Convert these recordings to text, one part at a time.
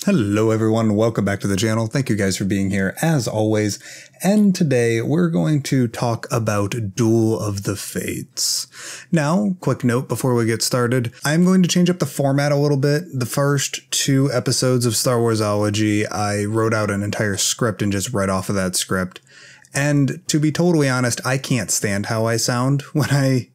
Hello everyone, welcome back to the channel. Thank you guys for being here as always. And today we're going to talk about Duel of the Fates. Now, quick note before we get started, I'm going to change up the format a little bit. The first two episodes of Star Wars-ology, I wrote out an entire script and just read off of that script. And to be totally honest, I can't stand how I sound when I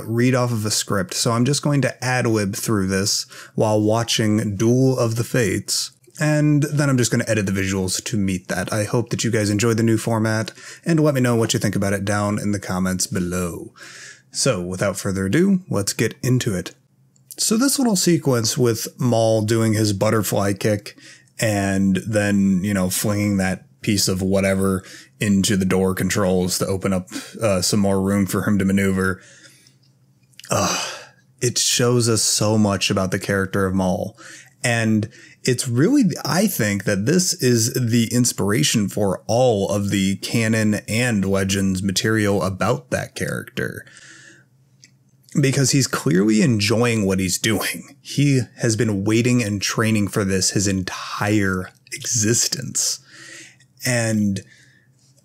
read off of a script. So I'm just going to ad-lib through this while watching Duel of the Fates. And then I'm just going to edit the visuals to meet that. I hope that you guys enjoy the new format, and let me know what you think about it down in the comments below. So without further ado, let's get into it. So this little sequence with Maul doing his butterfly kick and then, flinging that piece of whatever into the door controls to open up some more room for him to maneuver. It shows us so much about the character of Maul. And it's really, I think that this is the inspiration for all of the canon and Legends material about that character. Because he's clearly enjoying what he's doing. He has been waiting and training for this his entire existence. And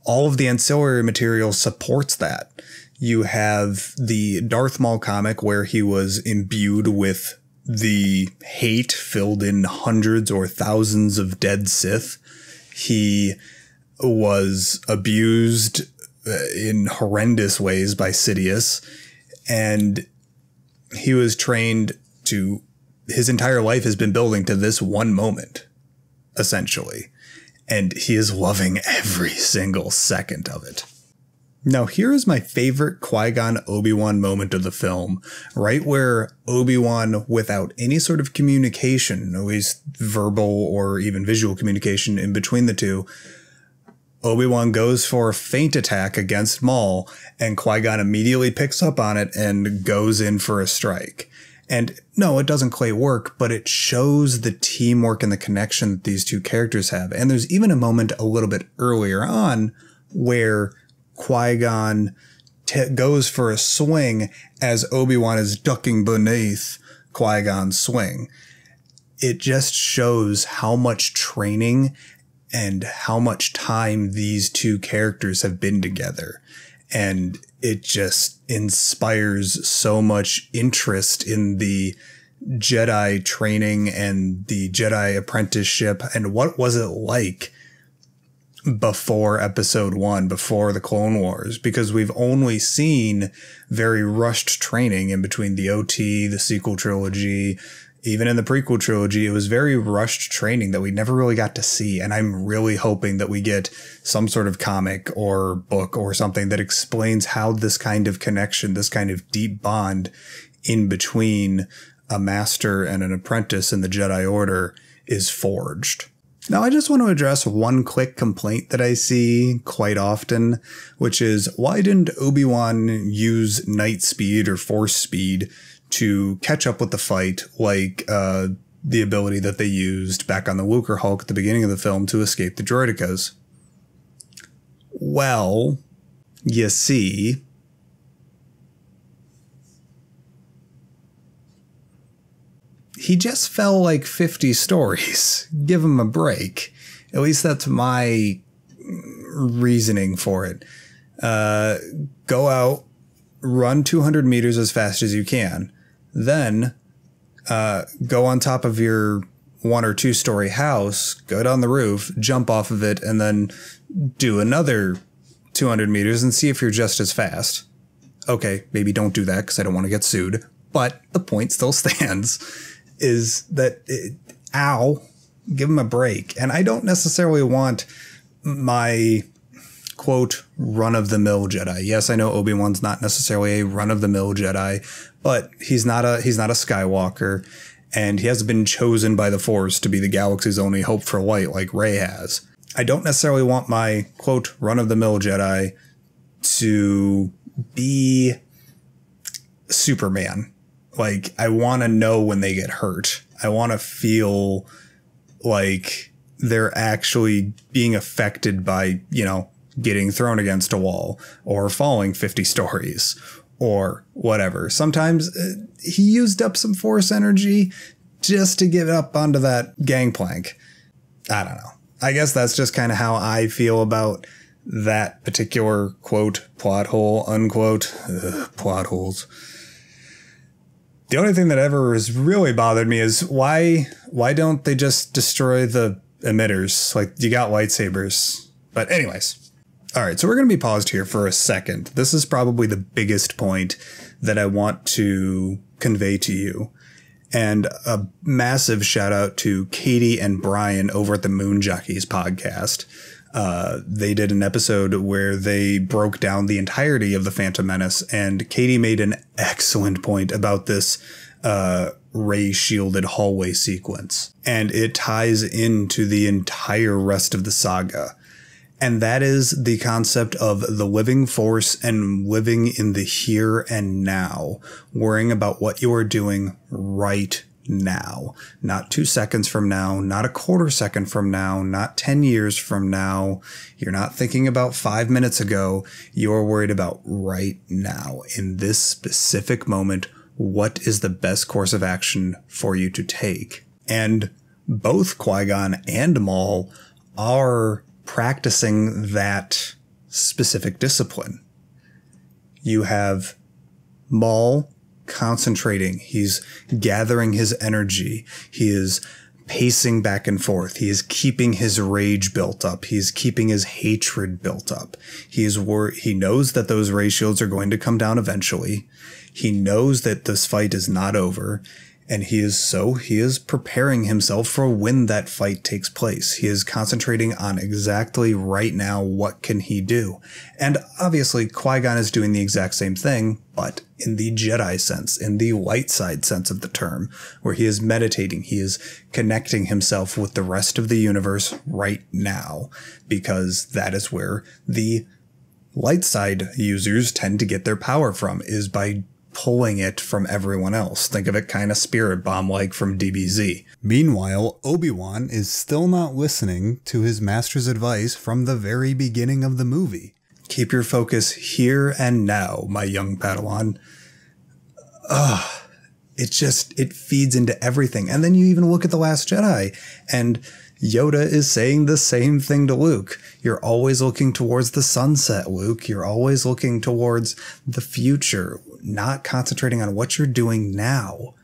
all of the ancillary material supports that. You have the Darth Maul comic where he was imbued with the hate filled in hundreds or thousands of dead Sith. He was abused in horrendous ways by Sidious, and he was trained to, his entire life has been building to this one moment, essentially, and he is loving every single second of it. Now, here is my favorite Qui-gon Obi-Wan moment of the film, right where Obi-Wan, without any sort of communication, at least verbal or even visual communication in between the two, Obi-Wan goes for a feint attack against Maul, and Qui-Gon immediately picks up on it and goes in for a strike. And no, it doesn't quite work, but it shows the teamwork and the connection that these two characters have. And there's even a moment a little bit earlier on where Qui-Gon goes for a swing as Obi-Wan is ducking beneath Qui-Gon's swing. It just shows how much training and how much time these two characters have been together. And it just inspires so much interest in the Jedi training and the Jedi apprenticeship. And what was it like before episode 1, before the Clone Wars, because we've only seen very rushed training in between the OT, the sequel trilogy, even in the prequel trilogy. It was very rushed training that we never really got to see. And I'm really hoping that we get some sort of comic or book or something that explains how this kind of connection, this kind of deep bond in between a master and an apprentice in the Jedi Order is forged. Now, I just want to address one quick complaint that I see quite often, which is, why didn't Obi-Wan use night speed or force speed to catch up with the fight, like the ability that they used back on the Lucre Hulk at the beginning of the film to escape the droidekas? Well, you see, he just fell like 50 stories. Give him a break. At least that's my reasoning for it. Go out, run 200 meters as fast as you can. Then go on top of your 1 or 2 story house, go down the roof, jump off of it, and then do another 200 meters and see if you're just as fast. Okay, maybe don't do that because I don't want to get sued. But the point still stands. Is that, give him a break. And I don't necessarily want my, quote, run-of-the-mill Jedi. Yes, I know Obi-Wan's not necessarily a run-of-the-mill Jedi, but he's not a Skywalker, and he hasn't been chosen by the Force to be the galaxy's only hope for light like Rey has. I don't necessarily want my, quote, run-of-the-mill Jedi to be Superman. Like, I want to know when they get hurt. I want to feel like they're actually being affected by, getting thrown against a wall or falling 50 stories or whatever. Sometimes he used up some force energy just to get up onto that gangplank. I don't know. I guess that's just kind of how I feel about that particular, quote, plot hole, unquote. Plot holes. The only thing that ever has really bothered me is why don't they just destroy the emitters? Like, you got lightsabers. But anyways. All right, so we're going to be paused here for a second. This is probably the biggest point that I want to convey to you. And a massive shout out to Katie and Brian over at the Moon Jockeys podcast. They did an episode where they broke down the entirety of the Phantom Menace, and Katie made an excellent point about this Rey shielded hallway sequence. And it ties into the entire rest of the saga. And that is the concept of the living force and living in the here and now, worrying about what you are doing right now, not 2 seconds from now, not a quarter second from now, not 10 years from now. You're not thinking about 5 minutes ago. You're worried about right now in this specific moment. What is the best course of action for you to take? And both Qui-Gon and Maul are practicing that specific discipline. You have Maul concentrating. He's gathering his energy. He is pacing back and forth. He is keeping his rage built up. He's keeping his hatred built up. He knows that those ray shields are going to come down eventually. He knows that this fight is not over. And he is preparing himself for when that fight takes place. He is concentrating on exactly right now, what can he do? And obviously, Qui-Gon is doing the exact same thing, but in the Jedi sense, in the light side sense of the term, where he is meditating, he is connecting himself with the rest of the universe right now, because that is where the light side users tend to get their power from, is by pulling it from everyone else. Think of it kind of Spirit Bomb-like from DBZ. Meanwhile, Obi-Wan is still not listening to his master's advice from the very beginning of the movie. Keep your focus here and now, my young Padawan. It feeds into everything. And then you even look at The Last Jedi, and Yoda is saying the same thing to Luke. You're always looking towards the sunset, Luke. You're always looking towards the future, not concentrating on what you're doing now.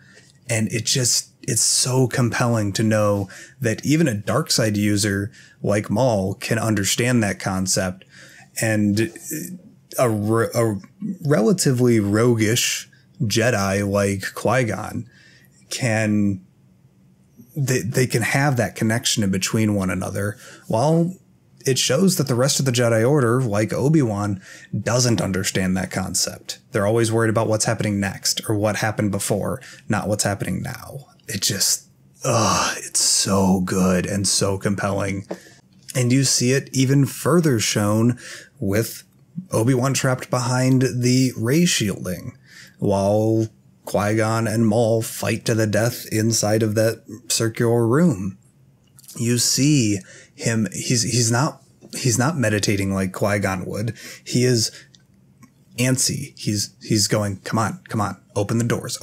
And it's so compelling to know that even a dark side user like Maul can understand that concept. And a relatively roguish Jedi like Qui-Gon they can have that connection in between one another, while it shows that the rest of the Jedi Order, like Obi-Wan, doesn't understand that concept. They're always worried about what's happening next or what happened before, not what's happening now. It's so good and so compelling. And you see it even further shown with Obi-Wan trapped behind the Rey shielding, while Qui-Gon and Maul fight to the death inside of that circular room. You see him, he's not meditating like Qui-Gon would. He is antsy. He's going, come on, open the doors,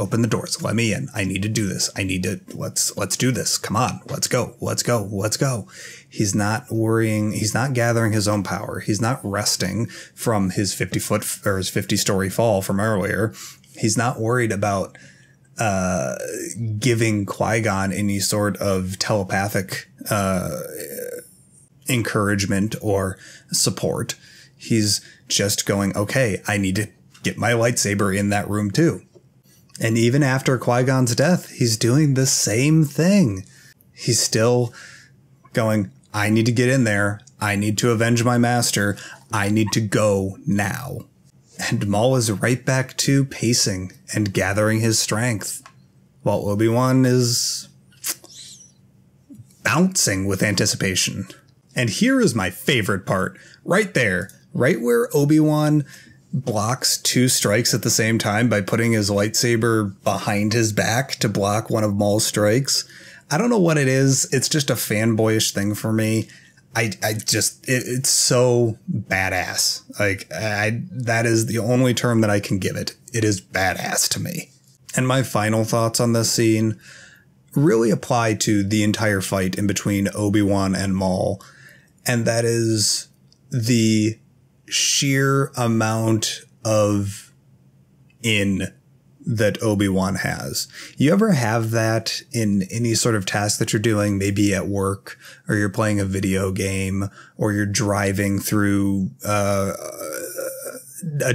let me in. I need to do this. Let's do this. Come on, let's go. He's not worrying. He's not gathering his own power. He's not resting from his 50-story fall from earlier. He's not worried about giving Qui-Gon any sort of telepathic encouragement or support. He's just going, okay, I need to get my lightsaber in that room too. And even after Qui-Gon's death, he's doing the same thing. He's still going, I need to get in there. I need to avenge my master. I need to go now. And Maul is right back to pacing and gathering his strength, while Obi-Wan is bouncing with anticipation. And here is my favorite part, right there, right where Obi-Wan blocks 2 strikes at the same time by putting his lightsaber behind his back to block one of Maul's strikes. I don't know what it is. It's just a fanboyish thing for me. It's so badass. That is the only term that I can give it. It is badass to me. And my final thoughts on this scene, really apply to the entire fight in between Obi-Wan and Maul. And that is the sheer amount of that Obi-Wan has. You ever have that in any sort of task that you're doing, maybe at work, or you're playing a video game, or you're driving through a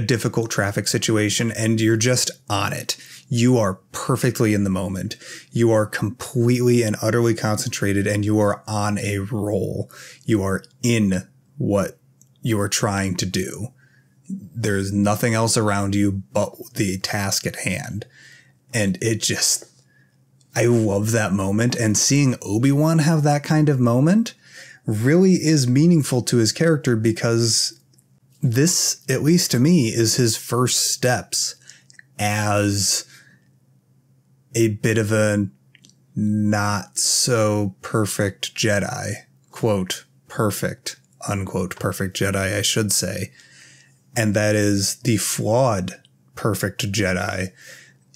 difficult traffic situation, and you're just on it. You are perfectly in the moment. You are completely and utterly concentrated, and you are on a roll. You are in what you are trying to do. There's nothing else around you but the task at hand. And I love that moment. And seeing Obi-Wan have that kind of moment really is meaningful to his character, because this, at least to me, is his first steps as a bit of a not so perfect Jedi. Quote, perfect, unquote, perfect Jedi, I should say. And that is the flawed perfect Jedi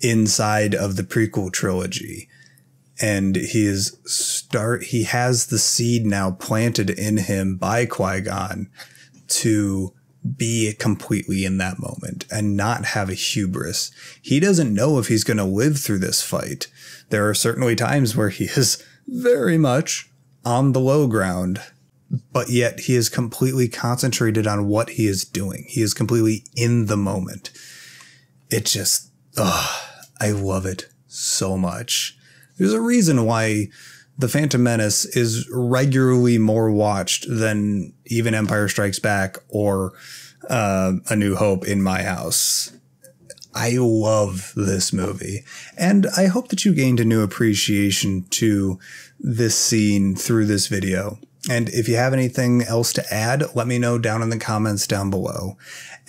inside of the prequel trilogy. And he has the seed now planted in him by Qui-Gon to be completely in that moment and not have a hubris. He doesn't know if he's going to live through this fight. There are certainly times where he is very much on the low ground, but yet he is completely concentrated on what he is doing. He is completely in the moment. It just, I love it so much. There's a reason why The Phantom Menace is regularly more watched than even Empire Strikes Back or A New Hope in my house. I love this movie, and I hope that you gained a new appreciation to this scene through this video. And if you have anything else to add, let me know down in the comments down below.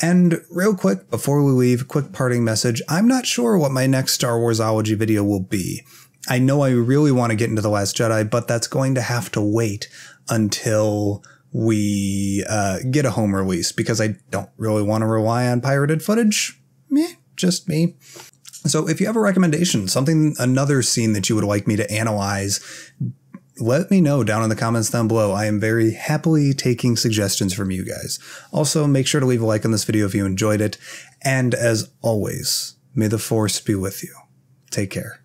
And real quick, before we leave, quick parting message. I'm not sure what my next Star Wars-ology video will be. I know I really want to get into The Last Jedi, but that's going to have to wait until we get a home release, because I don't really want to rely on pirated footage. Just me. So if you have a recommendation, another scene that you would like me to analyze, let me know down in the comments down below. I am very happily taking suggestions from you guys. Also, make sure to leave a like on this video if you enjoyed it. And as always, may the Force be with you. Take care.